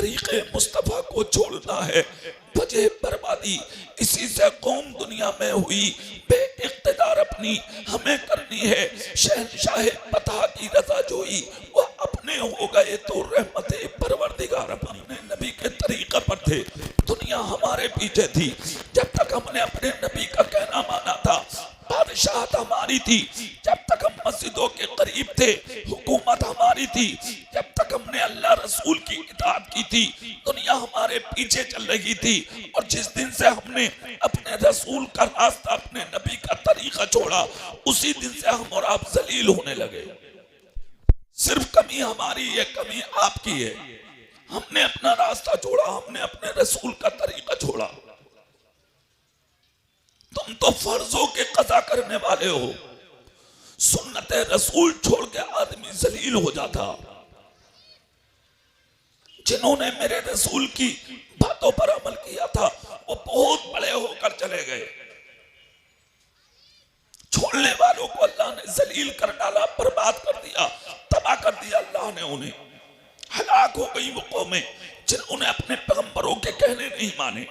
तरीके मुस्तफ़ा को छोड़ना है वजह बर्बादी। इसी से कौम दुनिया में हुई बे इख्तिदार अपनी हमें करनी है शहनशाह पता की रजा जोई। वह अपने हो गए तो रहमत परवरदिगार अपने नबी के तरीका पर थे, दुनिया हमारे पीछे थी। जब तक हमने अपने नबी का कहना माना था बादशाहत हमारी थी, जब तक हम मस्जिदों के करीब थे हुकूमत हमारी थी, जब तक हमने अल्लाह रसूल की इताअत की थी दुनिया हमारे पीछे चल रही थी। और जिस दिन से हमने अपने रसूल का रास्ता अपने नबी का तरीका छोड़ा उसी दिन से हम और आप जलील होने लगे। सिर्फ कमी हमारी है, कमी आपकी है। हमने अपना रास्ता छोड़ा, हमने अपने रसूल का तरीका छोड़ा। तुम तो फर्जों के कज़ा करने वाले हो, सुन्नत रसूल छोड़ के आदमी जलील हो जाता। जिन्होंने मेरे रसूल की बातों पर अमल किया था वो बहुत बड़े होकर चले गए। छोड़ने वालों को अल्लाह ने जलील कर डाला, बर्बाद कर दिया, तबाह कर दिया। अल्लाह ने उन्हें हलाक हो गई वो कौमें जिन्होंने अपने पैगंबरों के कहने नहीं माने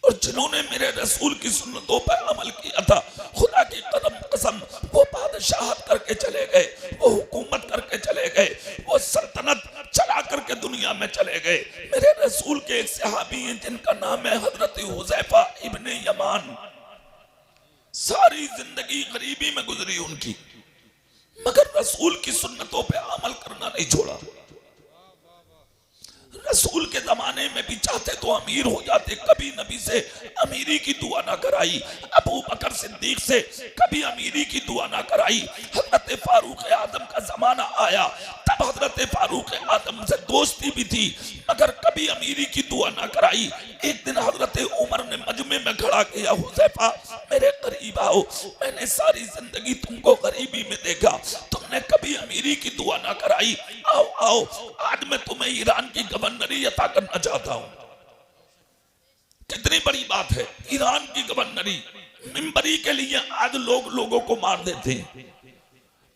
और जिन्होंने मेरे रसूल की सुन्नतों पर अमल किया था। खुदा की कसम वो बादशाहत करके चले गए, वो हुकूमत करके चले गए, वो सल्तनत चला करके दुनिया में चले गए। मेरे रसूल के एक सहाबी हैं जिनका नाम है हजरत हुज़ैफा इब्ने यमान। सारी जिंदगी गरीबी में गुजरी उनकी, मगर रसूल की सुन्नतों पे अमल करना नहीं छोड़ा। रसूल के जमाने में भी चाहते तो अमीर हो जाते, कभी नबी से अमीरी की दुआ ना कराई। अबू बकर सिद्दीक से कभी अमीरी की दुआ ना कराई। हजरत फारूक आदम का जमाना आया तब हजरत फारूक आदम से दोस्ती भी थी मगर कभी अमीरी की दुआ ना कराई। एक दिन हजरत उमर ने मजमे में खड़ा किया, हुज़ैफा मेरे करीब आओ, मैंने सारी जिंदगी तुमको गरीबी में देखा, तुमने कभी अमीरी की दुआ ना कराई, आओ आओ आज मैं तुम्हें ईरान की गवर्नरी अता करना चाहता हूं। कितनी बड़ी बात है, ईरान की गवर्नरी। मिंबरी के लिए आज लोग लोगों को मार देते हैं,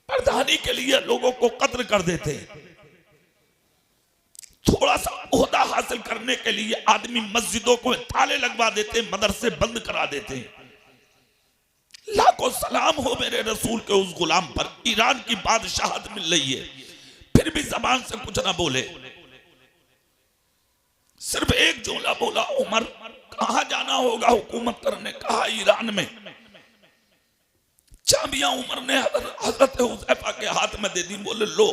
प्रधानी के लिए लोगों को कत्ल कर देते हैं, थोड़ा सा ओहदा हासिल करने के लिए आदमी मस्जिदों को ताले लगवा देते हैं, मदरसे बंद करा देते हैं। लाखों सलाम हो मेरे रसूल के उस गुलाम पर, ईरान की बादशाहत मिल रही है फिर भी जबान से कुछ ना बोले। सिर्फ एक जुमला बोला, उमर कहां जाना होगा हुकूमत करने, कहा ईरान में। चाबियां उमर ने हजरत हुज़ैफा के हाथ में दे दी, बोले लो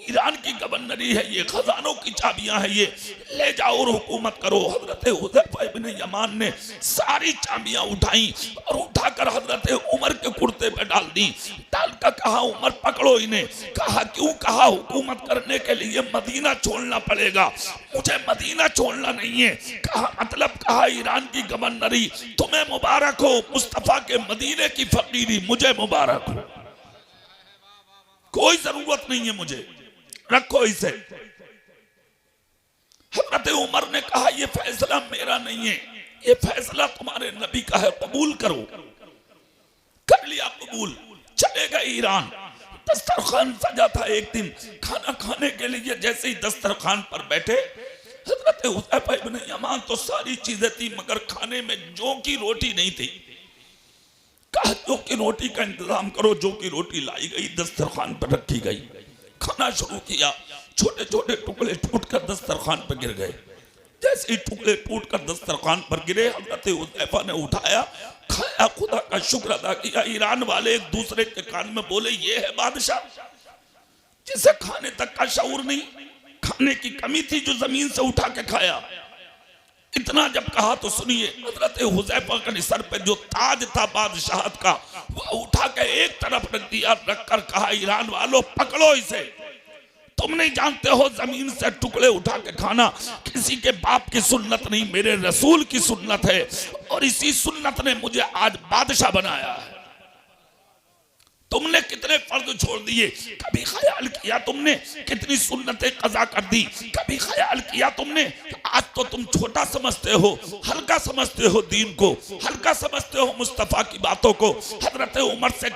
ईरान की गवर्नरी है ये, खजानों की चाबियां हैं ये, ले जाओ और हुकूमत करो। हजरत हुज़ैफा इब्न यमान ने सारी चाबियां उठाई और उठाकर हजरत उमर के कुर्ते पे डाल दी। डालकर कहा उमर पकड़ो इन्हें। कहा क्यों? कहा हुकूमत करने के लिए मदीना छोड़ना पड़ेगा, मुझे मदीना छोड़ना नहीं है। कहा मतलब? कहा ईरान की गवर्नरी तुम्हें मुबारक हो, मुस्तफा के मदीने की फकीरी मुझे मुबारक हो, कोई जरूरत नहीं है मुझे, रखो इसे। हजरत उमर ने कहा यह फैसला मेरा नहीं है, ये फैसला तुम्हारे नबी का है, कबूल करो। कर लिया कबूल, चले गए ईरान। दस्तरखान सजा था, एक दिन खाना खाने के लिए जैसे ही दस्तरखान पर बैठे हजरत हुज़ैफा इब्न यमान तो सारी चीजें थी मगर खाने में जौ की रोटी नहीं थी। कहा जौ की रोटी का इंतजाम करो। जौ की रोटी लाई गई, दस्तरखान पर रखी गई, खाना शुरू किया। छोटे छोटे टुकड़े टूटकर दस्तरखान पर गिर गए। जैसे ही टुकड़े टूटकर दस्तरखान पर गिरे हजरत हुज़ैफा ने उठाया, खाया, खुदा का शुक्र अदा किया। ईरान वाले एक दूसरे के कान में बोले ये है बादशाह जिसे खाने तक का शऊर नहीं, खाने की कमी थी जो जमीन से उठा के खाया। इतना जब कहा तो सुनिए, हजरत हुज़ैफा के सर पे जो ताज था बादशाहत का वह उठा के एक तरफ रख दिया, रखकर कहा ईरान वालों पकड़ो इसे, तुम नहीं जानते हो जमीन से टुकड़े उठा के खाना किसी के बाप की सुन्नत नहीं, मेरे रसूल की सुन्नत है और इसी सुन्नत ने मुझे आज बादशाह बनाया है। तुमने कितने फर्ज छोड़ दिए, कभी ख्याल किया तुमने कितनी सुन्नतें कज़ा कर दी, कभी ख्याल किया तुमने? आज तो तुम छोटा समझते हो, हल्का समझते हो दीन को, हल्का समझते हो मुस्तफ़ा की बातों को। हजरत उमर से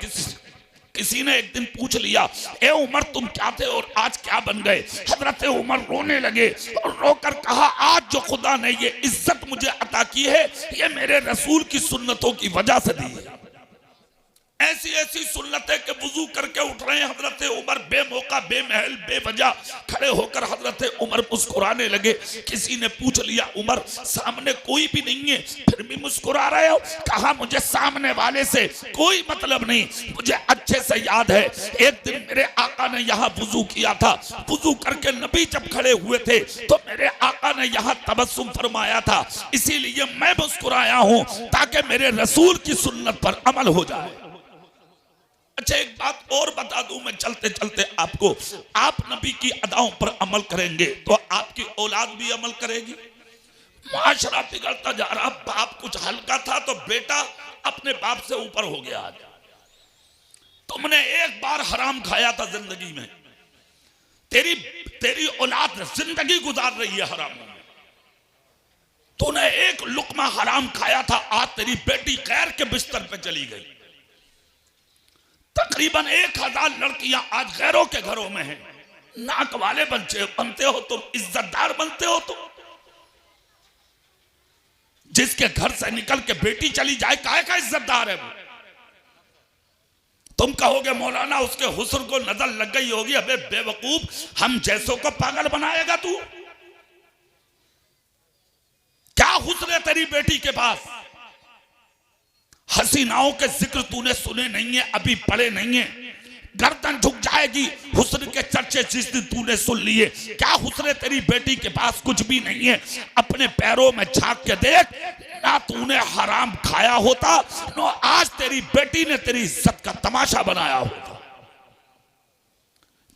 किसी ने एक दिन पूछ लिया, ए उमर तुम क्या थे और आज क्या बन गए? हजरत उमर रोने लगे और रोकर कहा, आज जो खुदा ने ये इज्जत मुझे अता की है ये मेरे रसूल की सुन्नतों की वजह से दी है। ऐसी ऐसी सुन्नतें के वुजू करके उठ रहे हैं हजरत उमर, बेमौका बेमहल बेवजह खड़े होकर हजरत उमर मुस्कुराने लगे। किसी ने पूछ लिया, उमर सामने कोई भी नहीं है फिर भी मुस्कुरा रहे हो? कहा, मुझे सामने वाले से कोई मतलब नहीं, मुझे अच्छे से याद है एक दिन मेरे आका ने यहाँ वुजू किया था, वुजू करके नबी जब खड़े हुए थे तो मेरे आका ने यहाँ तबस्सुम फरमाया था, इसीलिए मैं मुस्कुराया हूँ ताकि मेरे रसूल की सुन्नत पर अमल हो जाए। अच्छा एक बात और बता दूं मैं चलते चलते आपको, आप नबी की अदाओं पर अमल करेंगे तो आपकी औलाद भी अमल करेगी। माशरा बिगड़ता जा रहा, बाप कुछ हल्का था तो बेटा अपने बाप से ऊपर हो गया। आज तुमने एक बार हराम खाया था जिंदगी में, तेरी औलाद जिंदगी गुजार रही है हरामों में। तूने एक लुकमा हराम खाया था, आज तेरी बेटी गैर के बिस्तर पे चली गई। तकरीबन 1000 लड़कियां आज गैरों के घरों में हैं। नाक वाले बनते हो तुम, इज्जतदार बनते हो तुम। जिसके घर से निकल के बेटी चली जाए काहे का इज्जतदार है वो? तुम कहोगे मौलाना उसके हुस्न को नजर लग गई होगी। अबे बेवकूफ, हम जैसों को पागल बनाएगा तू? क्या हुस्न है तेरी बेटी के पास? हसीनाओं के जिक्र तूने सुने नहीं है, अभी पढ़े नहीं है। गर्दन झुक जाएगी हुस्न के चर्चे जिस दिन तूने सुन लिए। क्या हुस्न है तेरी बेटी के पास? कुछ भी नहीं है। अपने पैरों में झांक के देख, ना तूने हराम खाया होता ना आज तेरी बेटी ने तेरी इज्जत का तमाशा बनाया होता।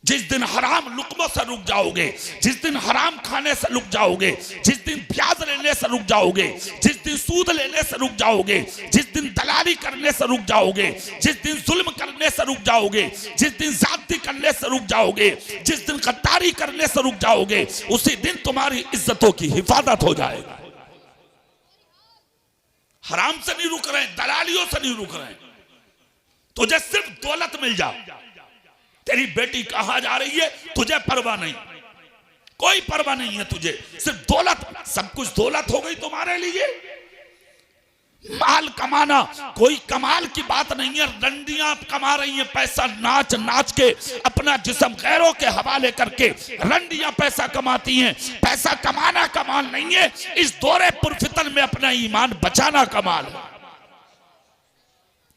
जिस दिन हराम लुकमों से रुक जाओगे, जिस दिन हराम खाने से रुक जाओगे, जिस दिन ब्याज लेने से रुक जाओगे, जिस दिन सूद लेने से रुक जाओगे, जिस दिन दलाली करने से रुक जाओगे, जिस दिन जुल्म करने से रुक जाओगे, जिस दिन ज्यादती करने से रुक जाओगे, जिस दिन गद्दारी करने से रुक जाओगे, उसी दिन तुम्हारी इज्जतों की हिफाजत हो जाएगी। हराम से नहीं रुक रहे, दलालियों से नहीं रुक रहे। तुझे सिर्फ दौलत मिल जाए। तेरी बेटी कहां जा रही है तुझे परवाह नहीं, कोई परवाह नहीं है तुझे, सिर्फ दौलत। सब कुछ दौलत हो गई तुम्हारे लिए। माल कमाना कोई कमाल की बात नहीं है। रंडियां कमा रही हैं पैसा, नाच नाच के अपना जिस्म गैरों के हवाले करके रंडियां पैसा कमाती हैं। पैसा कमाना कमाल नहीं है, इस दौरे पुरफितन में अपना ईमान बचाना कमाल है।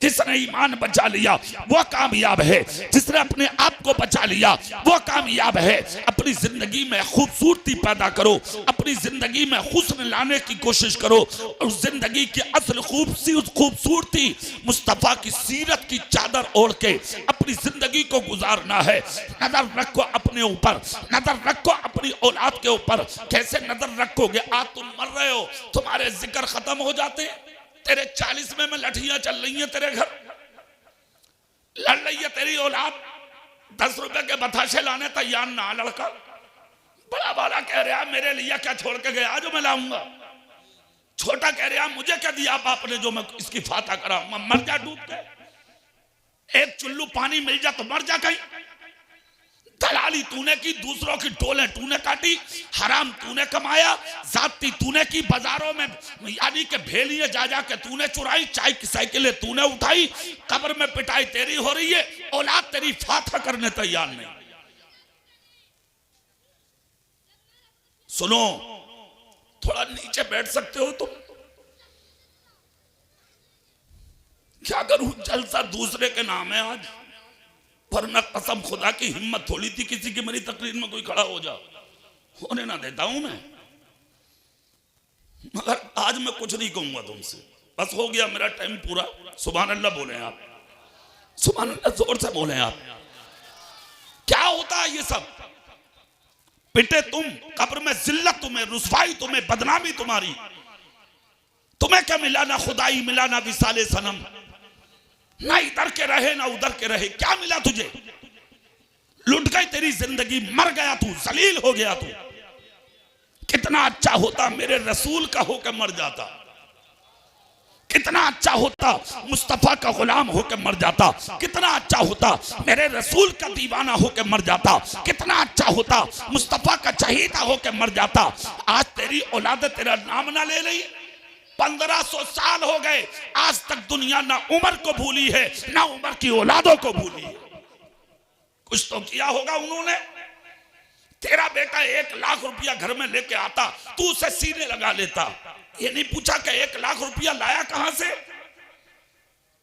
जिसने ईमान बचा लिया वो कामयाब है, जिसने अपने आप को बचा लिया वो कामयाब है। अपनी जिंदगी में खूबसूरती पैदा करो, अपनी जिंदगी में हुस्न लाने की कोशिश करो और जिंदगी की असल खूबसूरती मुस्तफा की सीरत की चादर ओढ़ के अपनी जिंदगी को गुजारना है। नजर रखो अपने ऊपर, नजर रखो अपनी औलाद के ऊपर। कैसे नजर रखोगे? आज तुम मर रहे हो, तुम्हारे जिक्र खत्म हो जाते हैं। तेरे 40वें में लठियां चल रही हैं, तेरे घर लड़ रही है तेरी औलाद। 10 रुपए के बताशे लाने तैयार ना लड़का, बड़ा वाला कह रहा मेरे लिए क्या छोड़ के गया जो मैं लाऊंगा। छोटा कह रहा मुझे क्या दिया बाप ने जो मैं इसकी फाता कराऊंगा। मर जा डूब के, एक चुल्लू पानी मिल जा तो मर जा कहीं। दलाली तूने की, दूसरों की टोलें तूने काटी, हराम तूने कमाया, जाती तूने की, बाजारों में यानी के भेलिए जा जा के तूने चुराई, चाय की साइकिलें तूने उठाई, कब्र में पिटाई तेरी हो रही है, औलाद तेरी फाथा करने तैयार नहीं। सुनो, थोड़ा नीचे बैठ सकते हो तुम? क्या करूं, जलसा दूसरे के नाम है आज, वरना कसम खुदा की हिम्मत थोड़ी थी किसी की मेरी तकरीर में कोई खड़ा हो जा, होने ना देता हूं मैं। मगर आज मैं कुछ नहीं कहूंगा तुमसे, बस हो गया मेरा टाइम पूरा। सुभान अल्लाह बोले आप, सुभान अल्लाह जोर से बोले आप। क्या होता है ये सब? पिटे तुम, कब्र में जिल्लत तुम्हें, रुसवाई तुम्हें, बदनामी तुम्हारी। तुम्हें क्या मिला? ना खुदाई मिला, ना विसाले सनम, ना इधर के रहे ना उधर के रहे। क्या मिला तुझे? लुट गई तेरी जिंदगी, मर गया तू, जलील हो गया तू। कितना अच्छा होता मेरे रसूल का होकर मर जाता, कितना अच्छा होता मुस्तफा का गुलाम होकर मर जाता, कितना अच्छा होता मेरे रसूल का दीवाना होकर मर जाता, कितना अच्छा होता मुस्तफा का चहीता होकर मर जाता। आज तेरी औलाद तेरा नाम ना ले रही। 1500 साल हो गए, आज तक दुनिया ना उमर को भूली है ना उमर की औलादों को भूली है। कुछ तो किया होगा उन्होंने। तेरा बेटा 1 लाख रुपया घर में लेके आता, तू उसे सीने लगा लेता। ये नहीं पूछा कि 1 लाख रुपया लाया कहां से?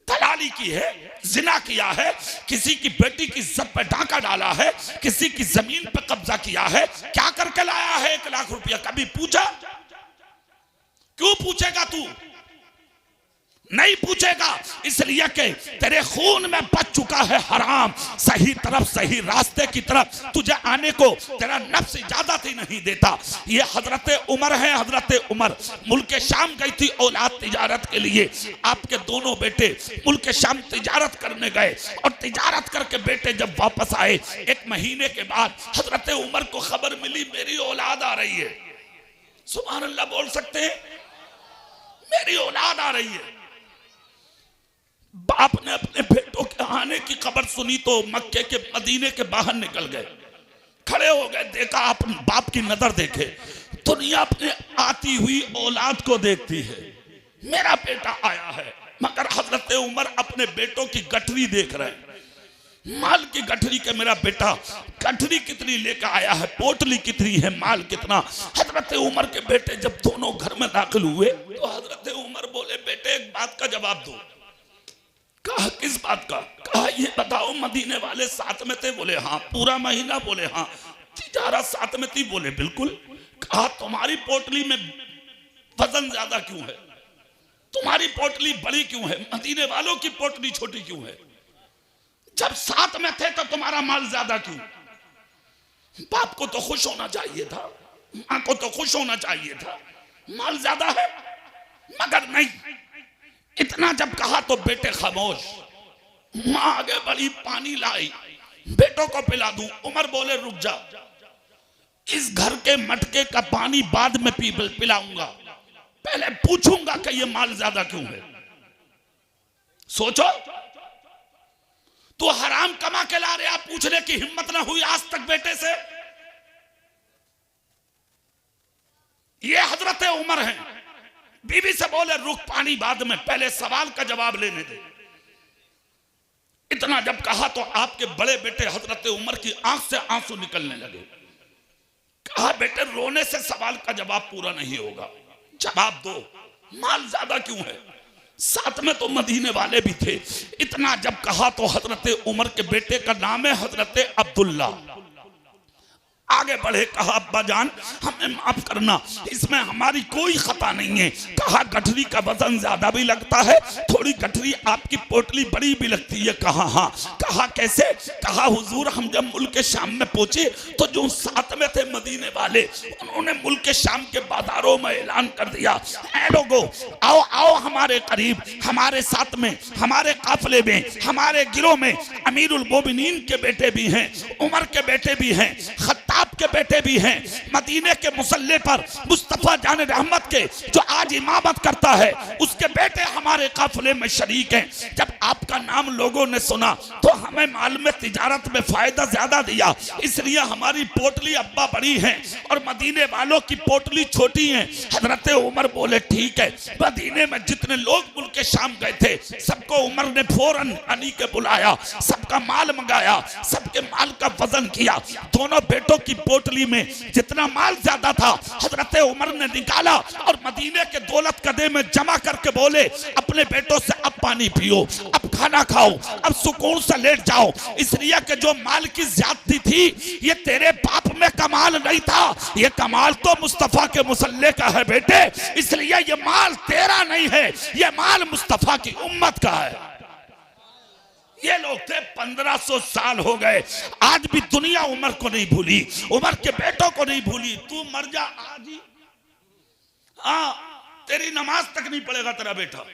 दलाली की है, जिना किया है, किसी की बेटी की इज्जत पे डांका डाला है, किसी की जमीन पे कब्जा किया है, क्या करके लाया है 1 लाख रुपया? कभी पूछा? क्यों पूछेगा तू? नहीं पूछेगा, इसलिए कि तेरे खून में बच चुका है हराम। सही तरफ, सही रास्ते की तरफ तुझे आने को तेरा नफ्स इजाजत ही नहीं देता। ये हजरत उमर है। हजरत उमर मुल्क शाम गई थी औलाद तिजारत के लिए। आपके दोनों बेटे मुल्क शाम तिजारत करने गए और तिजारत करके बेटे जब वापस आए 1 महीने के बाद हजरत उमर को खबर मिली मेरी औलाद आ रही है। सुभान अल्लाह बोल सकते हैं? मेरी औलाद आ रही है। बाप ने अपने बेटों के आने की खबर सुनी तो मक्के के मदीने के बाहर निकल गए, खड़े हो गए। देखा, आप बाप की नजर देखे, दुनिया अपने आती हुई औलाद को देखती है। मेरा बेटा आया है, मगर हजरत उमर अपने बेटों की गठरी देख रहे हैं। माल की गठरी के मेरा बेटा गठरी कितनी लेकर आया है, पोटली कितनी है, माल कितना। हजरत उमर के बेटे जब दोनों घर में दाखिल हुए तो हजरत उमर बोले बेटे एक बात का जवाब दो। कहा किस बात का? कहा ये बताओ मदीने वाले साथ में थे? बोले हाँ। पूरा महीना? बोले हाँ। तिजारत साथ में थी? बोले बिल्कुल। कहा तुम्हारी पोटली में वजन ज्यादा क्यों है? तुम्हारी पोटली बड़ी क्यों है? मदीने वालों की पोटली छोटी क्यों है? जब साथ में थे तो तुम्हारा माल ज्यादा क्यों? बाप को तो खुश होना चाहिए था, मां को तो खुश होना चाहिए था, माल ज्यादा है। मगर नहीं, इतना जब कहा तो बेटे खामोश। मां आगे बढ़ी, पानी लाई, बेटों को पिला दूं। उमर बोले रुक जा, इस घर के मटके का पानी बाद में पिलाऊंगा, पहले पूछूंगा कि ये माल ज्यादा क्यों है। सोचो, तो हराम कमा के ला रहे, पूछने की हिम्मत ना हुई आज तक बेटे से। ये हजरत उमर हैं। बीवी से बोले रुक, पानी बाद में, पहले सवाल का जवाब लेने दे। इतना जब कहा तो आपके बड़े बेटे हजरत उमर की आंख से आंसू निकलने लगे। कहा बेटे रोने से सवाल का जवाब पूरा नहीं होगा, जवाब दो, माल ज्यादा क्यों है? साथ में तो मदीने वाले भी थे। इतना जब कहा तो हजरत उमर के बेटे का नाम है हजरत अब्दुल्ला। आगे बढ़े, कहा अब्बा जान हमें माफ करना, इसमें हमारी कोई खता नहीं है। कहा गठरी का वजन ज्यादा भी लगता है, थोड़ी गठरी आपकी पोटली बड़ी भी लगती है। कहा हाँ। कहा कैसे? कहा हुजूर हम जब मुल्क शाम में पहुंचे तो जो साथ में थे मदीने वाले, उन्होंने मुल्क शाम के बाजारों में ऐलान कर दिया, ऐ लोगो आओ आओ हमारे करीब, हमारे साथ में, हमारे काफिले में, हमारे गिरोह में अमीरुल मोमिनीन के बेटे भी हैं, उमर के बेटे भी हैं, खत्ताब के बेटे भी हैं। मदीने के मुसल्ले पर मुस्तफा जान रहमत के जो आज इमामत करता है, उसके बेटे हमारे काफिले में शरीक हैं। जब आपका नाम लोगों ने सुना तो हमें माल में तिजारत में फायदा ज्यादा दिया, इसलिए हमारी पोटली अब्बा बड़ी है और मदीने वालों की पोटली छोटी है। हजरत उमर बोले ठीक है। मदीने में जितने लोग मुल्क शाम गए थे सबको उमर ने फौरन अली के बुलाया, सबका माल मंगाया, सबके माल का वजन किया। दोनों बेटों की पोटली में जितना माल ज्यादा था हजरत उमर ने निकाला और मदीने के दौलत कदे में जमा करके बोले अपने बेटों से अब पानी पियो, अब खाना खाओ, अब सुकून से लेट जाओ। इसलिए कि जो माल की ज्यादती थी ये तेरे बाप में कमाल नहीं था, ये कमाल तो मुस्तफा के मुसल्ले का है बेटे। इसलिए ये माल तेरा नहीं है, ये माल मुस्तफा की उम्मत का है। ये लोग थे 1500 साल हो गए, आज भी दुनिया उमर को नहीं भूली, उमर के बेटों को नहीं भूली। तू मर जा आज ही, हाँ तेरी नमाज तक नहीं पड़ेगा तेरा बेटा।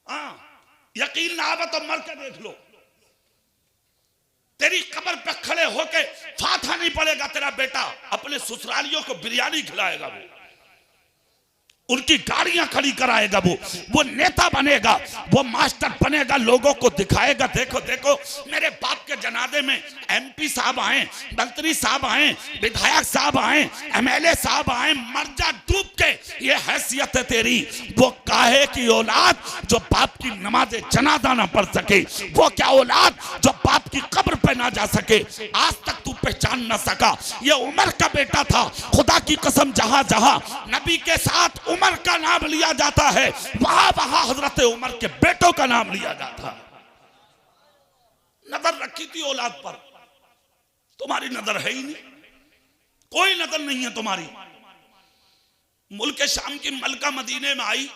हाँ यकीन ना आवे तो मर के देख लो, तेरी कब्र पे खड़े होके फातिहा नहीं पड़ेगा तेरा बेटा, अपने ससुरालियों को बिरयानी खिलाएगा वो। उनकी गाड़ियां खड़ी कराएगा, वो नेता बनेगा, वो मास्टर बनेगा, लोगों को दिखाएगा देखो देखो मेरे बाप के जनाजे में एमपी साहब आए, मंत्री साहब आए, विधायक साहब आए, एमएलए साहब आए, मर जा डूब के, ये हैसियत है तेरी। वो काहे की औलाद जो बाप की नमाज जनाजा ना पढ़ सके, वो क्या औलाद जो बाप की कब्र पे ना जा सके, आज तक तू पहचान ना सका। ये उमर का बेटा था, खुदा की कसम जहां जहां नबी के साथ उमर का नाम लिया जाता है वहां वहां हजरत उमर के बेटों का नाम लिया जाता है। नजर रखी थी औलाद पर, तुम्हारी नजर है ही नहीं, कोई नजर नहीं है तुम्हारी। मुल्क शाम की मलका मदीने में आई,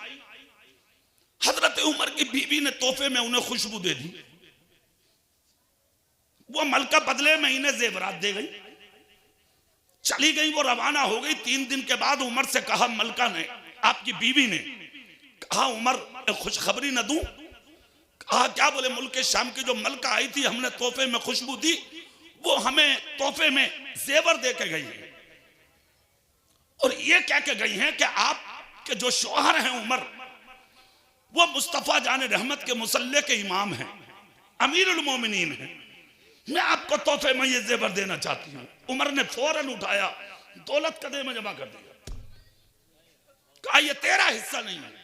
हजरत उमर की बीवी ने तोहफे में उन्हें खुशबू दे दी। वो मलका बदले में इन्हें जेवरात दे गई, चली गई, वो रवाना हो गई। 3 दिन के बाद उमर से कहा, मलका ने, आपकी बीवी ने कहा, उमर खुशखबरी न दूं? कहा क्या? बोले मुल्क शाम की जो मलका आई थी, हमने तोहफे में खुशबू दी, वो हमें तोहफे में जेवर दे के गई है, और ये कह के गई हैं कि आपके जो शौहर हैं उमर, वो मुस्तफा जाने रहमत के मुसल्ले के इमाम हैं, अमीरुल मोमिनीन हैं, मैं आपको तोहफे में ये जेवर देना चाहती हूँ। उमर ने फौरन उठाया, दौलत कदे में जमा कर दिया, कहा ये तेरा हिस्सा नहीं है,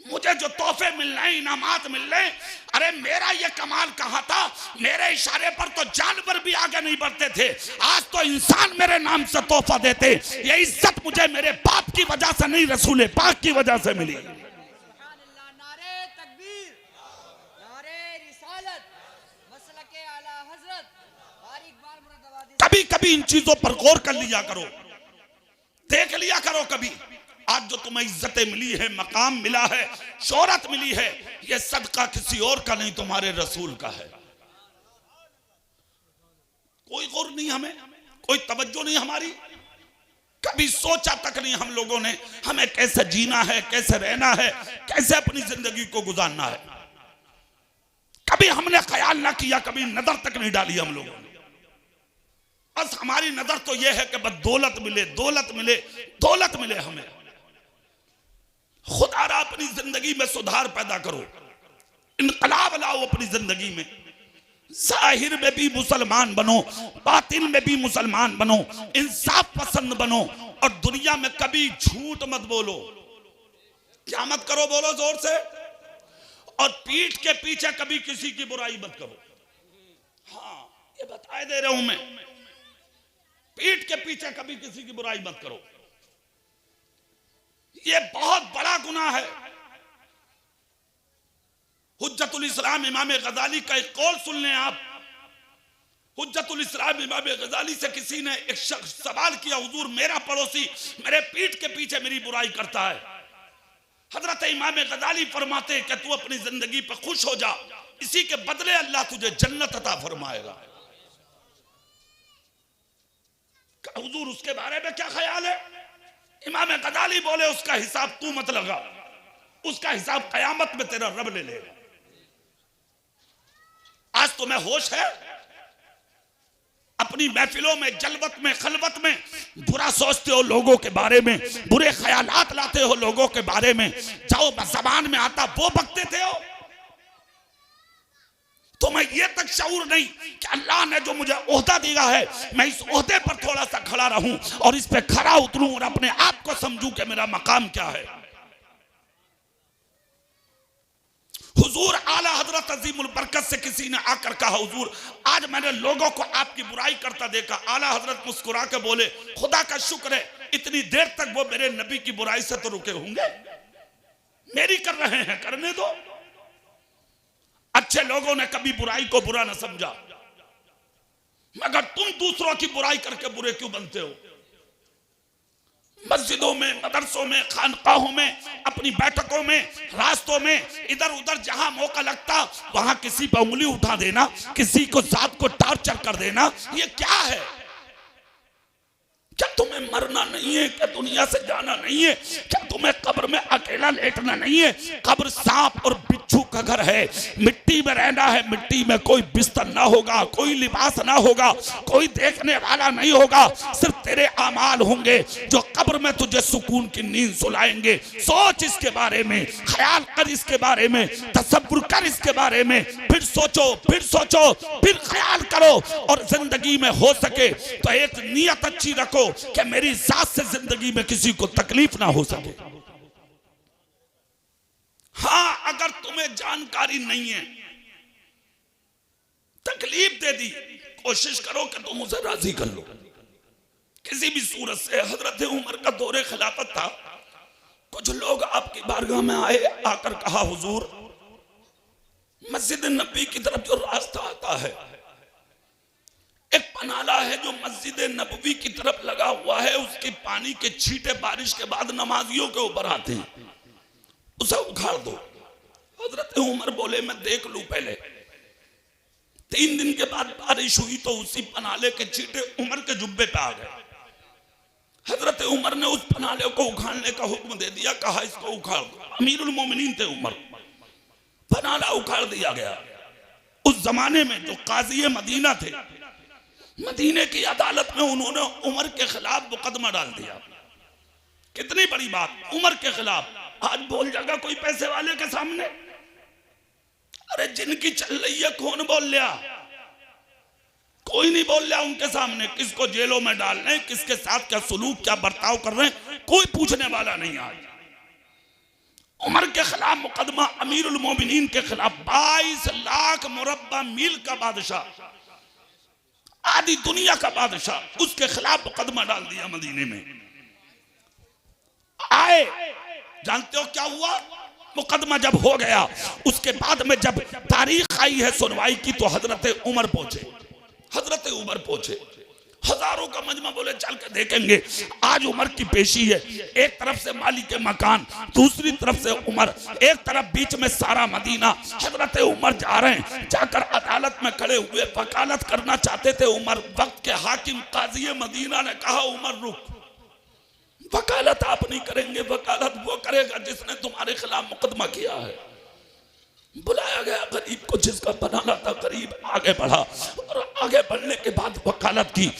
मुझे जो तोहफे मिल रहे, इनामात मिल रहे, अरे मेरा ये कमाल कहाँ था, मेरे इशारे पर तो जानवर भी आगे नहीं बढ़ते थे, आज तो इंसान मेरे नाम से तोहफा देते। ये इज्जत मुझे मेरे बाप की वजह से नहीं, रसूल पाक की वजह से मिली। कभी कभी इन चीजों पर गौर कर लिया करो, देख लिया करो कभी। आज जो तुम्हें इज्जतें मिली है, मकाम मिला है, शोहरत मिली है, ये सदका किसी और का नहीं, तुम्हारे रसूल का है। कोई गौर नहीं, हमें कोई तवज्जो नहीं हमारी, कभी सोचा तक नहीं हम लोगों ने हमें कैसे जीना है, कैसे रहना है, कैसे अपनी जिंदगी को गुजारना है। कभी हमने ख्याल ना किया, कभी नजर तक नहीं डाली हम लोगों ने। बस हमारी नजर तो यह है कि बस दौलत मिले, दौलत मिले, दौलत मिले हमें। खुदारा अपनी जिंदगी में सुधार पैदा करो, इनकलाब लाओ अपनी जिंदगी में, जाहिर में भी मुसलमान बनो, बातिन में भी मुसलमान बनो, इंसाफ पसंद बनो, और दुनिया में कभी झूठ मत बोलो। क्या मत करो? बोलो जोर से। और पीठ के पीछे कभी किसी की बुराई मत करो। हाँ, ये बताए दे रहा हूं मैं, पीठ के पीछे कभी किसी की बुराई मत करो, ये बहुत बड़ा गुनाह है। हुज्जतुल इस्लाम इमाम गजाली का एक कौल सुन लें आप। हुज्जतुल इस्लाम इमाम गजाली से किसी ने एक शख्स सवाल किया, हुजूर मेरा पड़ोसी मेरे पीठ के पीछे मेरी बुराई करता है। हजरत इमाम गजाली फरमाते कि तू अपनी जिंदगी पर खुश हो जा, इसी के बदले अल्लाह तुझे जन्नत अता फरमाएगा। हुजूर उसके बारे में क्या ख्याल है? इमाम गजाली बोले उसका हिसाब तू मत लगा, उसका हिसाब कयामत में तेरा रब ले लेगा। आज तुम्हें होश है? अपनी महफिलों में, जलवत में, खलवत में बुरा सोचते हो लोगों के बारे में, बुरे ख्यालात लाते हो लोगों के बारे में, जाओ जबान में आता वो बकते थे हो। तुम्हें यह तक शऊर नहीं कि अल्लाह ने जो मुझे ओहदा दिया है, मैं इस ओहदे पर थोड़ा सा खड़ा रहूं और इस पे खड़ा उतरूं और अपने आप को समझूं कि मेरा मकाम क्या है। हुजूर आला हजरत अजीमुल बरकत से किसी ने आकर कहा, हुजूर आज मैंने लोगों को आपकी बुराई करता देखा। आला हजरत मुस्कुरा के बोले, खुदा का शुक्र है इतनी देर तक वो मेरे नबी की बुराई से तो रुके होंगे, मेरी कर रहे हैं, करने दो। अच्छे लोगों ने कभी बुराई को बुरा न समझा, मगर तुम दूसरों की बुराई करके बुरे क्यों बनते हो? मस्जिदों में, मदरसों में, खानकाहों में, अपनी बैठकों में, रास्तों में, इधर उधर जहां मौका लगता वहां किसी पर उंगली उठा देना, किसी को जात को टॉर्चर कर देना, ये क्या है? क्या तुम्हें मरना नहीं है? क्या दुनिया से जाना नहीं है? क्या तुम्हें कब्र में अकेला लेटना नहीं है? कब्र सांप और बिच्छू का घर है, मिट्टी में रहना है, मिट्टी में कोई बिस्तर ना होगा, कोई लिबास ना होगा, कोई देखने वाला नहीं होगा, सिर्फ तेरे आमाल होंगे जो कब्र में तुझे सुकून की नींद सुलाएंगे। सोच इसके बारे में, ख्याल कर इसके बारे में, तसव्वुर कर इसके बारे में, फिर सोचो, फिर ख्याल करो। और जिंदगी में हो सके तो एक नियत अच्छी रखो कि मेरी जात से जिंदगी में किसी को तकलीफ ना हो सके। हाँ, अगर तुम्हें जानकारी नहीं है, तकलीफ दे दी, कोशिश करो कि तुम उसे राजी कर लो किसी भी सूरत से। हजरत उमर का दौरे खिलाफत था। कुछ लोग आपकी बारगाह में आए, आकर कहा हुजूर, मस्जिद नबी की तरफ जो रास्ता आता है, एक पनाला है जो मस्जिद नबवी की तरफ लगा हुआ है, उसके पानी के छींटे बारिश के बाद नमाजियों के ऊपर आते हैं, उसे उखाड़ दो। हजरत उमर बोले मैं देख लूं पहले। 3 दिन के बाद बारिश हुई तो उसी पनाले के छींटे उमर के जुब्बे पे आ गए। हजरत उमर ने उस पनाले को उखाड़ने का हुक्म दे दिया, कहा इसको उखाड़ दो। अमीरुल मोमिनीन थे उमर, पनाला उखाड़ दिया गया। उस जमाने में जो काजी मदीना थे, मदीने की अदालत में उन्होंने उमर के खिलाफ मुकदमा डाल दिया। कितनी बड़ी बात, उमर के खिलाफ। आज बोल जाएगा कोई पैसे वाले के सामने? अरे जिनकी चल रही है कौन बोल लिया? कोई नहीं बोल लिया उनके सामने। किसको जेलों में डाल रहे हैं, किसके साथ क्या सुलूक, क्या बर्ताव कर रहे हैं, कोई पूछने वाला नहीं। आज उमर के खिलाफ मुकदमा, अमीरुल मोमिनीन के खिलाफ 22 लाख मुरब्बा मील का बादशाह, आधी दुनिया का बादशाह, उसके खिलाफ मुकदमा डाल दिया मदीने में। आए, जानते हो क्या हुआ? मुकदमा जब हो गया, उसके बाद में जब तारीख आई है सुनवाई की, तो हजरत उमर पहुंचे। हजारों का मजमा बोले चल के देखेंगे। आज उमर की पेशी है, एक तरफ से मालिक मकान, दूसरी तरफ से उमर, एक तरफ बीच में सारा मदीना। हजरत उमर जा रहे हैं, जाकर अदालत में खड़े हुए वकालत करना चाहते थे उमर। वक्त के हाकिम काजी मदीना ने कहा उमर रुक, वकालत आप नहीं करेंगे, वकालत वो करेगा जिसने तुम्हारे खिलाफ मुकदमा किया है। बुलाया गया गरीब को, जिसका बनाना था। गरीब आगे बढ़ा और आगे बढ़ने के बाद वकालत की।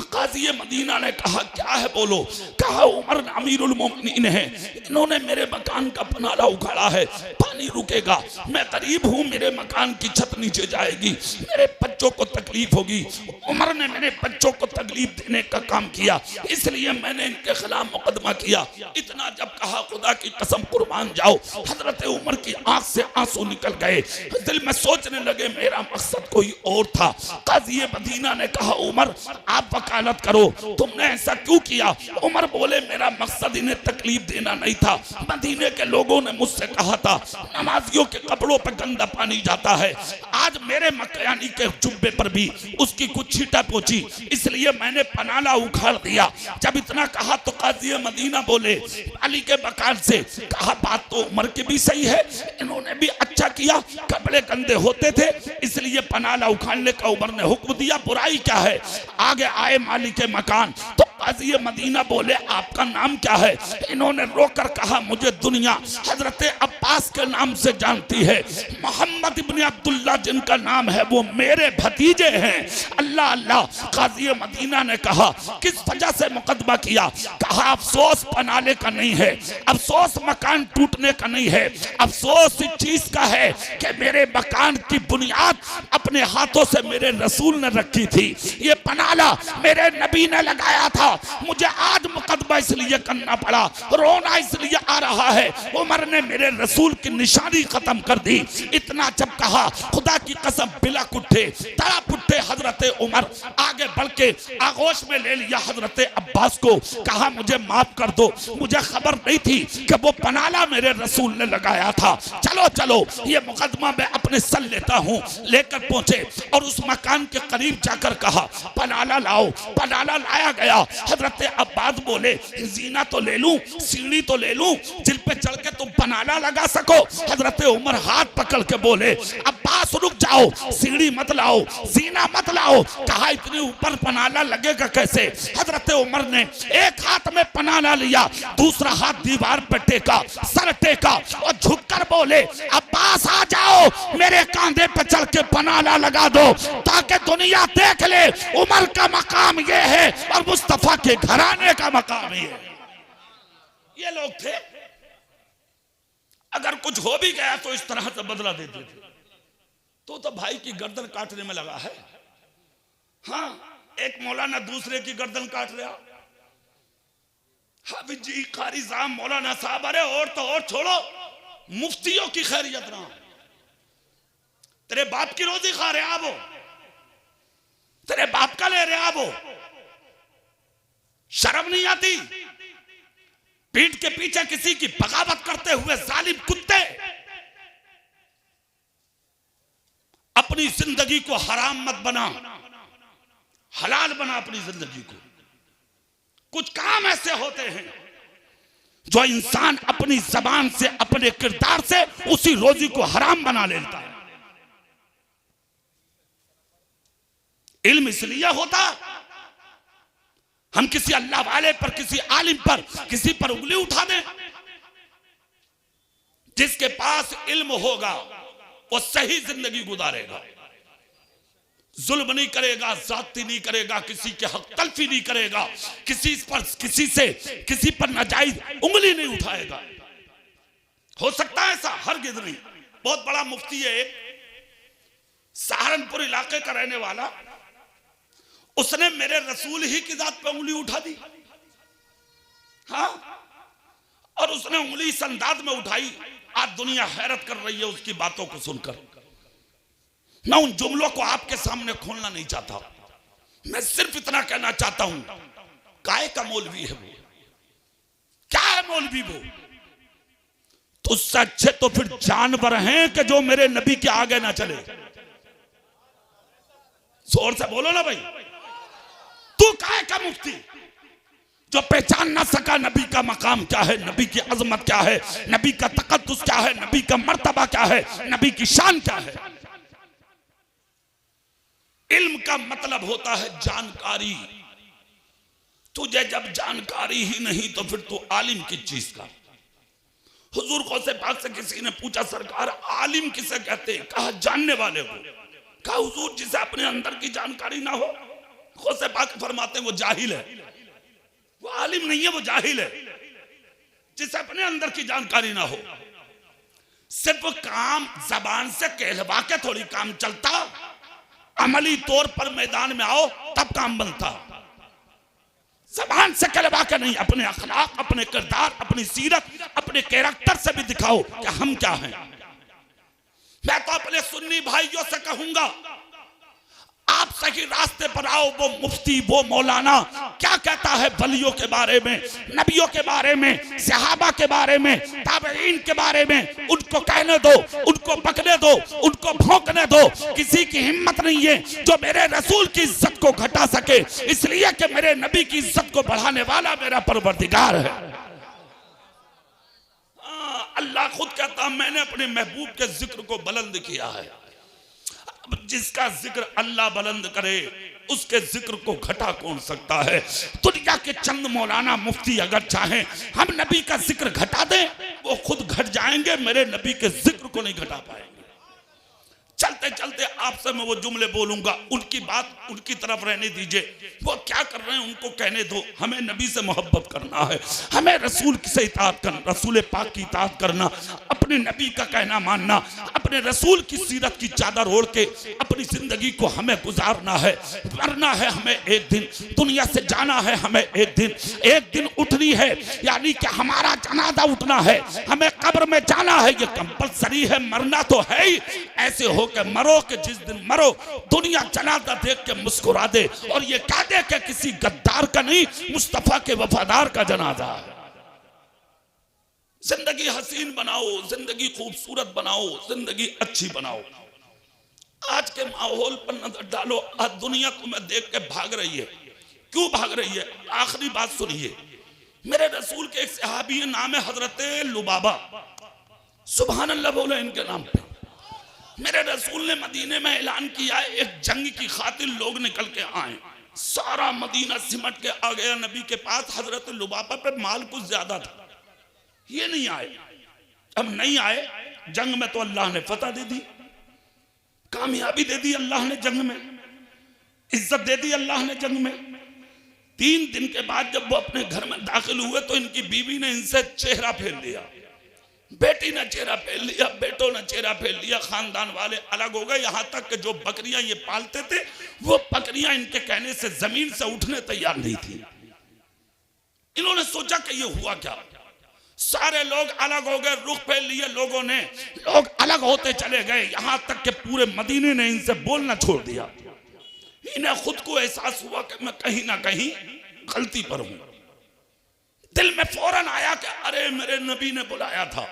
काजी मदीना ने कहा क्या है बोलो? कहा उमर अमीरुल मोमिनीन है, इन्होंने मेरे मकान का पनाला उखाड़ा है, पानी रुकेगा, मैं गरीब हूँ, मेरे मकान की छत नीचे जाएगी, मेरे बच्चों को तकलीफ होगी। उमर ने मेरे बच्चों को तकलीफ देने का काम किया, इसलिए मैंने इनके खिलाफ मुकदमा किया। इतना जब कहा खुदा की कसम कुर्बान जाओ, हजरत उमर की आंख से आंसू निकल गए। दिल में सोचने लगे मेरा मकसद कोई और था। काजी मदीना ने कहा उमर आप वकालत करो, तुमने ऐसा क्यों किया? उमर बोले मेरा मकसद इन्हें तकलीफ देना नहीं था। मदीने के लोगों ने मुझसे कहा था नमाजियों के कपड़ों पर गंदा पानी जाता है, आज मेरे मकानी के जुब्बे पर भी उसकी कुछ छींटा पहुंची, इसलिए मैंने पनाला उखाड़ दिया। जब इतना कहा तो काजी मदीना बोले अली के मकान से, कहा बात तो उमर की भी सही है, इन्होंने भी अच्छा किया, कपड़े गंदे होते थे इसलिए पनाला उखाड़ने का उमर ने हुक्म दिया, बुराई क्या है? आगे आए मालिक मकान तो काजी मदीना बोले आपका नाम क्या है? इन्होंने रोकर कहा मुझे दुनिया हजरत अब्बास के नाम से जानती है, मोहम्मद इब्न अब्दुल्ला जिनका नाम है वो मेरे भतीजे हैं। अल्लाह अल्लाह। काजी मदीना ने कहा किस वजह से मुकदमा किया? कहा अफसोस पनाले का नहीं है, अफसोस मकान टूटने का नहीं है, अफसोस इस चीज का है कि मेरे मकान की बुनियाद अपने हाथों से मेरे रसूल ने रखी थी, ये पनाला मेरे नबी ने लगाया था, मुझे आज मुकदमा इसलिए करना पड़ा, रोना इसलिए आ रहा है, उमर ने मेरे रसूल की निशानी खत्म कर दी। इतना जब कहा खुदा की कसम बिलक उठे, तड़प उठे हजरत उमर, आगे बढ़ के आगोश में ले लिया हजरत अब्बास को, कहा मुझे माफ कर दो, मुझे खबर नहीं थी कि वो पनाला मेरे रसूल ने लगाया था, चलो चलो ये मुकदमा मैं अपने सर लेता हूँ। लेकर पहुंचे और उस मकान के करीब जाकर कहा पनाला लाओ, पनाला लाया गया। हजरत अब्बास बोले जीना तो ले लूं, सीढ़ी तो ले लूं जिन पे चढ़ के तुम पनाला लगा सको? हजरत उमर हाथ पकड़ के बोले अब्बास बस रुक जाओ, सीढ़ी मत लाओ, जीना मत लाओ। कहा इतनी ऊपर पनाला लगेगा कैसे? हजरत उमर ने एक हाथ में पनाला लिया, दूसरा हाथ दीवार पर टेका, सर टेका और झुककर बोले, अब्बास आ जाओ, मेरे कांधे पे चल के पनाला लगा दो ताकि दुनिया देख ले उमर का मकाम ये है और मुस्तफा के घराने का मकाम ये है। ये लोग थे। अगर कुछ हो भी गया तो इस तरह से बदला देते थे। तो भाई की गर्दन काटने में लगा है। हाँ, एक मौलाना दूसरे की गर्दन काट रहा। हाफिज जी, कारी साहब, मौलाना साहब, अरे और तो और छोड़ो, मुफ्तियों की खैरियत ना, तेरे बाप की रोजी खा रहे आप, तेरे बाप का ले रहे आप, शर्म नहीं आती? पीठ के पीछे किसी की बगावत करते हुए जालिम कुत्ते, अपनी जिंदगी को हराम मत बना, हलाल बना अपनी जिंदगी को। कुछ काम ऐसे होते हैं जो इंसान अपनी जबान से, अपने किरदार से उसी रोजी को हराम बना लेता है। इल्म इसलिए होता हम किसी अल्लाह वाले पर, किसी आलिम पर, किसी पर उंगली उठा दें। जिसके पास इल्म होगा वो सही जिंदगी गुजारेगा, जुल्म नहीं करेगा, जाती नहीं करेगा, किसी के हक तलफी नहीं करेगा, किसी पर नाजायज उंगली नहीं उठाएगा। हो सकता है ऐसा? हरगिज़ नहीं। बहुत बड़ा मुफ्ती है एक, सहारनपुर इलाके का रहने वाला, उसने मेरे रसूल ही की जात पे उंगली उठा दी। हाँ, और उसने उंगली इस अंदाज में उठाई, आज दुनिया हैरत कर रही है उसकी बातों को सुनकर। मैं उन जुमलों को आपके सामने खोलना नहीं चाहता, मैं सिर्फ इतना कहना चाहता हूं, काय का मौलवी है वो? क्या है मौलवी वो? तो उससे अच्छे तो फिर जानवर हैं कि जो मेरे नबी के आगे ना चले। जोर से बोलो ना भाई, तू काय का मुफ्ती जो पहचान ना सका नबी का मकाम क्या है, नबी की अजमत क्या है, नबी का तकद्दुस क्या है, नबी का मर्तबा क्या है, नबी की शान क्या है। इल्म का मतलब होता है जानकारी। तुझे जब जानकारी ही नहीं तो फिर तू आलिम किस चीज का? हुजूर गौसे पाक से किसी ने पूछा, सरकार आलिम किसे कहते हैं? कहा जानने वाले को। कहा हुजूर जिसे अपने अंदर की जानकारी ना हो? गौसे पाक फरमाते हैं वो जाहिल है, वो आलिम नहीं है, वो जाहिल है। जिसे अपने अंदर की जानकारी ना हो। सिर्फ काम जबान से कहलवा के थोड़ी काम चलता, अमली तौर पर मैदान में आओ तब काम बनता। जबान से कहलवा के नहीं, अपने अखलाक, अपने किरदार, अपनी सीरत, अपने कैरेक्टर से भी दिखाओ कि हम क्या हैं। मैं तो अपने सुन्नी भाइयों से कहूंगा, आप सही रास्ते पर आओ। वो मुफ्ती, वो मौलाना क्या कहता है वलियों के बारे में, नबियों के बारे में, सहाबा के बारे में, ताबईन के बारे में, उनको कहने दो, उनको पकड़ने दो, उनको भौंकने दो। किसी की हिम्मत नहीं है जो मेरे रसूल की इज्जत को घटा सके, इसलिए कि मेरे नबी की इज्जत को बढ़ाने वाला मेरा परवरदिगार है। अल्लाह खुद कहता, मैंने अपने महबूब के जिक्र को बुलंद किया है। जिसका जिक्र अल्लाह बुलंद करे उसके जिक्र को घटा कौन सकता है? दुनिया के चंद मौलाना मुफ्ती अगर चाहें हम नबी का जिक्र घटा दें, वो खुद घट जाएंगे, मेरे नबी के जिक्र को नहीं घटा पाएंगे। चलते चलते आपसे मैं वो जुमले बोलूंगा, उनकी बात उनकी तरफ रहने दीजिए। वो क्या कर रहे हैं उनको कहने दो। हमें नबी से मोहब्बत करना है, हमें रसूल से इताअत करना, रसूल पाक की इताअत करना, अपने नबी का कहना मानना, अपने रसूल की सीरत की चादर ओढ़ के अपनी जिंदगी को हमें गुजारना है। मरना है हमें एक दिन, दुनिया से जाना है हमें एक दिन उठनी है, यानी कि हमारा जनाजा उठना है, हमें कब्र में जाना है, ये कंपलसरी है। मरना तो है ही, ऐसे हो के मरो कि जिस दिन मरो दुनिया जनाजा देख के मुस्कुरा दे और ये कह दे कि किसी गद्दार का नहीं, मुस्तफा के वफादार का जनाजा है। जिंदगी हसीन बनाओ, जिंदगी खूबसूरत बनाओ, जिंदगी अच्छी बनाओ। आज के माहौल पर नजर डालो, आज दुनिया को मैं देख के भाग रही है। क्यों भाग रही है? आखिरी बात सुनिए, मेरे रसूल के एक सहाबी नाम है हजरत लुबाबा, सुभान अल्लाह बोले इनके नाम पे। मेरे रसूल ने मदीने में ऐलान किया एक जंग की खातिर लोग निकल के आए। सारा मदीना सिमट के आ गया नबी के पास। हजरत लुबाबा पे माल कुछ ज्यादा था, ये नहीं आए। अब नहीं आए, जंग में तो अल्लाह ने फतह दे दी, कामयाबी दे दी अल्लाह ने, जंग में इज्जत दे दी अल्लाह ने जंग में। 3 दिन के बाद जब वो अपने घर में दाखिल हुए तो इनकी बीवी ने इनसे चेहरा फेर लिया, बेटी ने चेहरा फेर लिया, बेटों ने चेहरा फेर लिया, खानदान वाले अलग हो गए। यहां तक कि जो बकरियां ये पालते थे वो बकरियां इनके कहने से जमीन से उठने तैयार नहीं थी। इन्होंने सोचा कि ये हुआ क्या। सारे लोग अलग हो गए, रुख फेर लिए लोगों ने, लोग अलग होते चले गए। यहां तक कि पूरे मदीने ने इनसे बोलना छोड़ दिया। इन्हें खुद को एहसास हुआ कि मैं कहीं ना कहीं गलती पर हूं। दिल में फौरन आया कि अरे मेरे नबी ने बुलाया था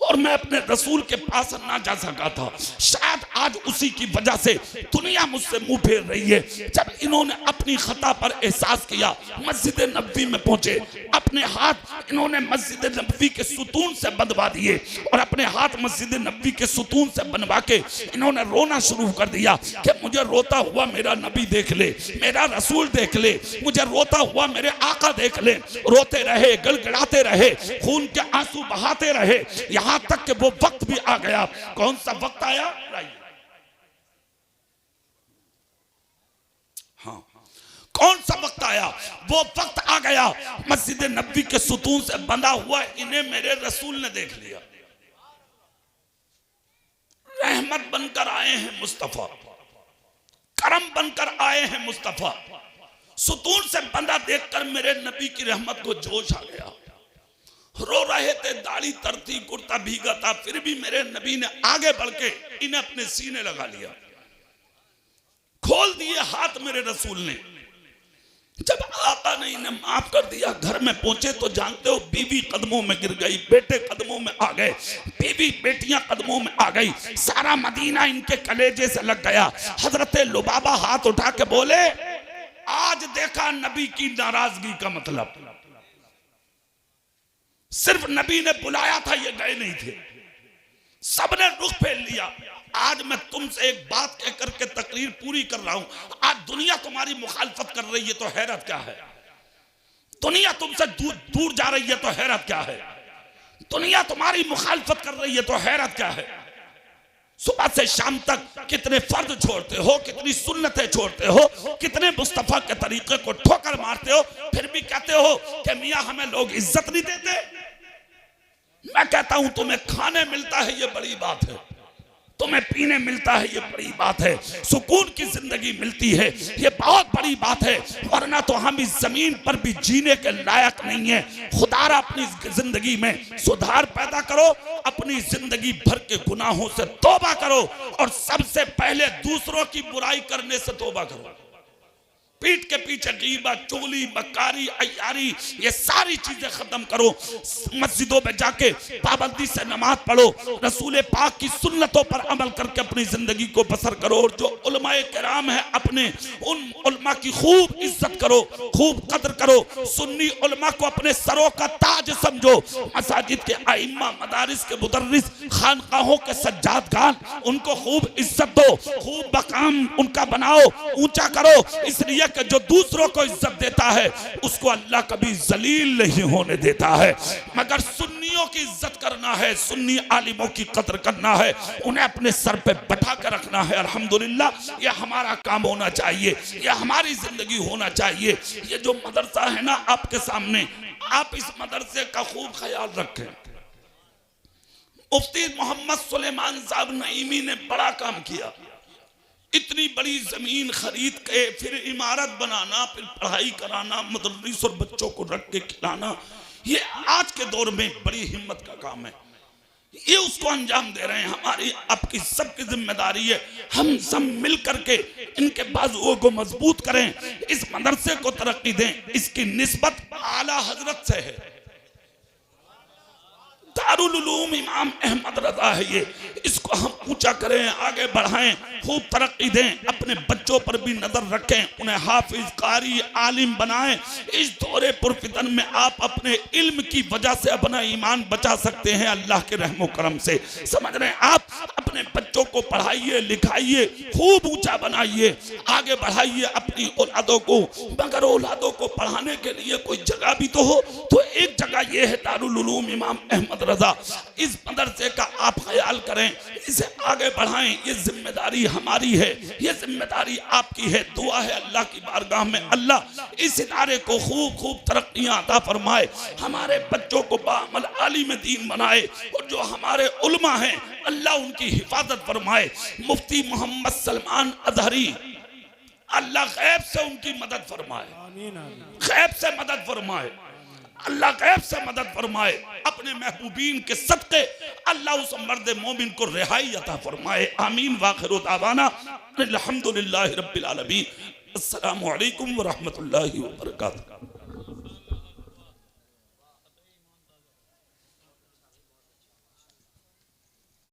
और मैं अपने रसूल के पास ना जा सका था। शायद आज उसी की वजह से दुनिया मुझसे मुंह फेर रही है। जब इन्होंने अपनी खता पर एहसास किया, मस्जिद नबवी में पहुंचे, अपने हाथ इन्होंने मस्जिद नबवी के सुतून से बंधवा दिए और अपने हाथ मस्जिद नबवी के सुतून से बनवा के इन्होंने रोना शुरू कर दिया कि मुझे रोता हुआ मेरा नबी देख ले, मेरा रसूल देख ले, मुझे रोता हुआ मेरे आका देख ले। रोते रहे, गड़गड़ाते रहे, खून के आंसू बहाते रहे, यहां तक कि वो वक्त भी आ गया। कौन सा वक्त आया? हाँ, कौन सा वक्त आया? वो वक्त आ गया मस्जिद नबवी के सुतून से बंधा हुआ इन्हें मेरे रसूल ने देख लिया। रहमत बनकर आए हैं मुस्तफा, करम बनकर आए हैं मुस्तफा। सुतून से बंधा देखकर मेरे नबी की रहमत को जोश आ गया। रो रहे थे, दाढ़ी तरती, कुर्ता भीगा था, फिर भी मेरे नबी ने आगे बढ़ के इन्हें अपने सीने लगा लिया, खोल दिए हाथ मेरे रसूल ने। जब आका ने इन्हें माफ कर दिया, घर में पहुंचे तो जानते हो बीवी कदमों में गिर गई, बेटे कदमों में आ गए, बीवी बेटियां कदमों में आ गई, सारा मदीना इनके कलेजे से लग गया। हजरत लुबाबा हाथ उठा के बोले, आज देखा नबी की नाराजगी का मतलब। सिर्फ नबी ने बुलाया था, ये गए नहीं थे, सबने रुख फेर लिया। आज मैं तुमसे एक बात कह करके तकरीर पूरी कर रहा हूं। आज दुनिया तुम्हारी मुखालफत कर रही है तो हैरत क्या है? दुनिया तुमसे दूर जा रही है तो हैरत क्या है? दुनिया तुम्हारी मुखालफत कर रही है तो हैरत क्या है? सुबह से शाम तक कितने फर्ज छोड़ते हो, कितनी सुन्नतें छोड़ते हो, कितने मुस्तफा के तरीके को ठोकर मारते हो, फिर भी कहते हो कि मियां हमें लोग इज्जत नहीं देते। मैं कहता हूं तुम्हें खाने मिलता है ये बड़ी बात है, तुम्हें पीने मिलता है ये बड़ी बात है, सुकून की जिंदगी मिलती है ये बहुत बड़ी बात है, वरना तो हम इस जमीन पर भी जीने के लायक नहीं है। खुदारा अपनी जिंदगी में सुधार पैदा करो, अपनी जिंदगी भर के गुनाहों से तौबा करो और सबसे पहले दूसरों की बुराई करने से तौबा करो। पीठ के पीछे गीबत, चुगली, मक्कारी, अय्यारी, ये सारी चीजें खत्म करो। मस्जिदों में जाके पाबंदी से नमाज पढ़ो, रसूल पाक की सुन्नतों पर अमल करके अपनी जिंदगी को बसर करो। और जो उलमाए किराम है अपने उन उलमा की खूब इज्जत करो, खूब कदर करो। सुन्नी उलमा को अपने सरों का ताज समझो। मसाजिद के आइम्मा, मदारिस के मुदर्रिस, खानकाहों के सज्जादगान, उनको खूब इज्जत दो, खूब मकाम उनका बनाओ, ऊंचा करो। इसलिए कि जो दूसरों को इज्जत देता है उसको अल्लाह कभी जलील नहीं होने देता है। मगर सुन्नियों की इज्जत करना है, सुन्नी आलिमों की कदर करना है, उन्हें अपने सर पे बैठा कर रखना है। अल्हम्दुलिल्लाह ये हमारा काम होना चाहिए, ये हमारी जिंदगी होना चाहिए। ये जो मदरसा है ना आपके सामने, आप इस मदरसे का खूब ख्याल रखें। मुफ्ती मोहम्मद सुलेमान साहब नईमी ने बड़ा काम किया। इतनी बड़ी जमीन खरीद के फिर इमारत बनाना, फिर पढ़ाई कराना, मदरस और बच्चों को रख के खिलाना, ये आज के दौर में बड़ी हिम्मत का काम है। ये उसको अंजाम दे रहे हैं। हमारी आपकी सबकी जिम्मेदारी है, हम सब मिल करके इनके बाजुओं को मजबूत करें, इस मदरसे को तरक्की दें। इसकी निस्बत आला हजरत से है। दारुल उलूम इमाम अहमद रजा है ये, इसको हम ऊंचा करें, आगे बढ़ाएं, खूब तरक्की दें, अपने बच्चों पर भी नजर रखें, उन्हें हाफिज कारी आलिम बनाएं। इस दौरे पुरफितन में आप अपने इल्म की वजह से अपना ईमान बचा सकते हैं अल्लाह के रहमो करम से। समझ रहे हैं? आप अपने बच्चों को पढ़ाइए लिखाइए, खूब ऊंचा बनाइए, आगे बढ़ाइए अपनी औलादों को। मगर औलादों को पढ़ाने के लिए कोई जगह भी तो हो, तो एक जगह ये है दारुल उलूम इमाम अहमद रजा। इस मदरसे का आप ख्याल करें, इसे आगे बढ़ाएं। ये जिम्मेदारी हमारी है, ये जिम्मेदारी आपकी है। दुआ है अल्लाह की बारगाह में अल्लाह इस इदारे को खूब खूब तरक्कियां अता फरमाए, हमारे बच्चों को बाअमल आलिम दीन बनाए, और जो हमारे उलमा हैं अल्लाह उनकी हिफाजत फरमाए। मुफ्ती मोहम्मद सलमान अजहरी, अल्लाह गैब से उनकी मदद फरमाए, गैब से मदद फरमाए, अल्लाह गैब से मदद फरमाए। अपने महबूबीन के सदक़े अल्लाह उस मर्द मोमिन को रिहाई अता फरमाए। आमीन। वाखिरु दावाना अल्हम्दुलिल्लाहि रब्बिल आलमीन। अस्सलामु अलैकुम व रहमतुल्लाहि व बरकातुहू।